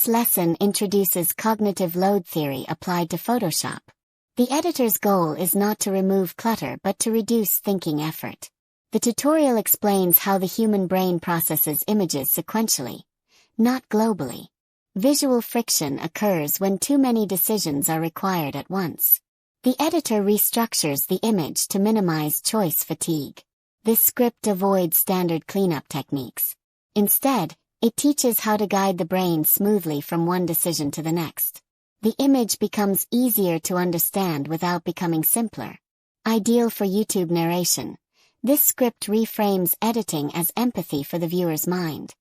This lesson introduces cognitive load theory applied to Photoshop. The editor's goal is not to remove clutter but to reduce thinking effort. The tutorial explains how the human brain processes images sequentially, not globally. Visual friction occurs when too many decisions are required at once. The editor restructures the image to minimize choice fatigue. This script avoids standard cleanup techniques. Instead, it teaches how to guide the brain smoothly from one decision to the next. The image becomes easier to understand without becoming simpler. Ideal for YouTube narration. This script reframes editing as empathy for the viewer's mind.